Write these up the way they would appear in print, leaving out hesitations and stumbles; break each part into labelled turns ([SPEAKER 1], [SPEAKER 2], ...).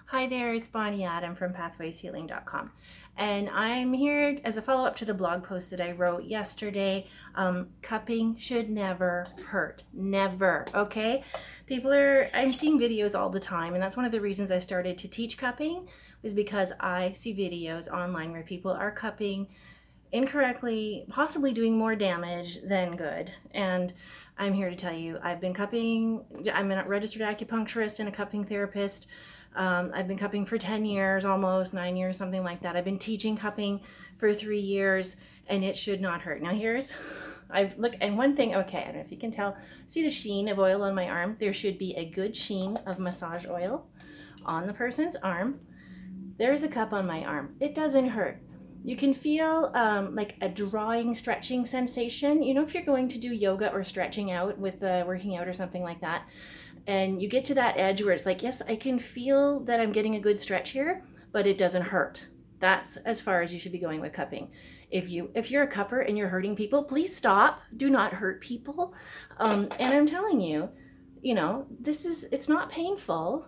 [SPEAKER 1] Hi there, it's Bonnie Adam from pathwayshealing.com, and I'm here as a follow-up to the blog post that I wrote yesterday. Cupping should never hurt. Never, okay? I'm seeing videos all the time, and that's one of the reasons I started to teach cupping, was because I see videos online where people are cupping incorrectly, possibly doing more damage than good. And I'm here to tell you, I've been cupping. I'm a registered acupuncturist and a cupping therapist. I've been cupping for 10 years, almost 9 years, something like that. I've been teaching cupping for 3 years, and it should not hurt. Now and one thing, okay, I don't know if you can tell, see the sheen of oil on my arm? There should be a good sheen of massage oil on the person's arm. There's a cup on my arm. It doesn't hurt. You can feel like a drawing, stretching sensation. You know, if you're going to do yoga or stretching out with working out or something like that, and you get to that edge where it's like, yes, I can feel that I'm getting a good stretch here, but it doesn't hurt. That's as far as you should be going with cupping. If you're a cupper and you're hurting people, please stop. Do not hurt people. And I'm telling you, it's not painful.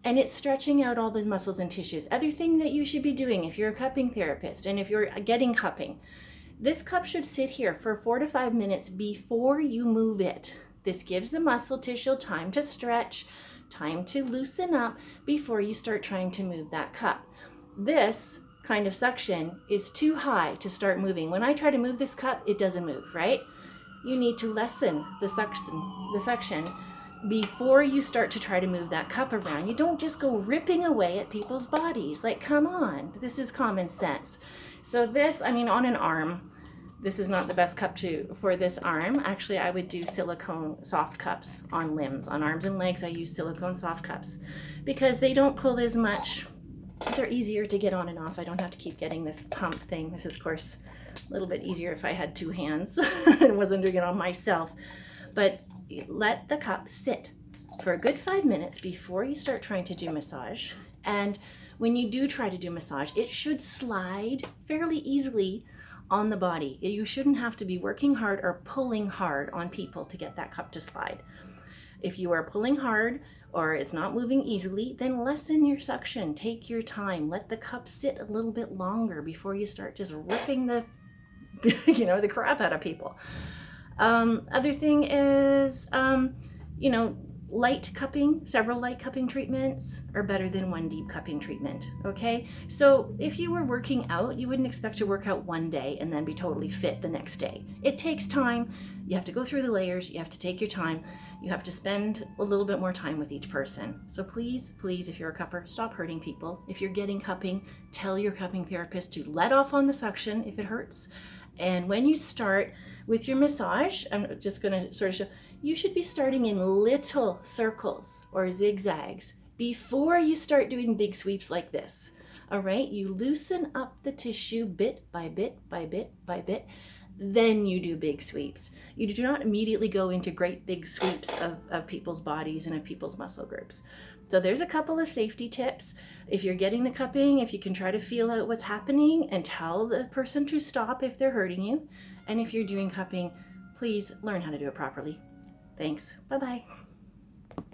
[SPEAKER 1] And it's stretching out all the muscles and tissues. Other thing that you should be doing if you're a cupping therapist and if you're getting cupping, this cup should sit here for 4 to 5 minutes before you move it. This gives the muscle tissue time to stretch, time to loosen up before you start trying to move that cup. This kind of suction is too high to start moving. When I try to move this cup, it doesn't move, right? You need to lessen the suction before you start to try to move that cup around. You don't just go ripping away at people's bodies. Like, come on, this is common sense. So on an arm, this is not the best cup for this arm. Actually, I would do silicone soft cups on limbs. On arms and legs, I use silicone soft cups because they don't pull as much. They're easier to get on and off. I don't have to keep getting this pump thing. This is, of course, a little bit easier if I had 2 hands and wasn't doing it on myself. But let the cup sit for a good 5 minutes before you start trying to do massage. And when you do try to do massage, it should slide fairly easily on the body. You shouldn't have to be working hard or pulling hard on people to get that cup to slide. If you are pulling hard or it's not moving easily, then lessen your suction. Take your time. Let the cup sit a little bit longer before you start just ripping the crap out of people. Other thing is, light cupping. Several light cupping treatments are better than one deep cupping treatment, okay? So if you were working out, you wouldn't expect to work out one day and then be totally fit the next day. It takes time. You have to go through the layers. You have to take your time. You have to spend a little bit more time with each person. So please, if you're a cupper, stop hurting people. If you're getting cupping, tell your cupping therapist to let off on the suction if it hurts. And when you start with your massage, I'm just going to sort of show, you should be starting in little circles or zigzags before you start doing big sweeps like this. All right, you loosen up the tissue bit by bit by bit by bit. Then you do big sweeps. You do not immediately go into great big sweeps of people's bodies and of people's muscle groups. So there's a couple of safety tips. If you're getting the cupping, if you can try to feel out what's happening and tell the person to stop if they're hurting you. And if you're doing cupping, please learn how to do it properly. Thanks. Bye-bye.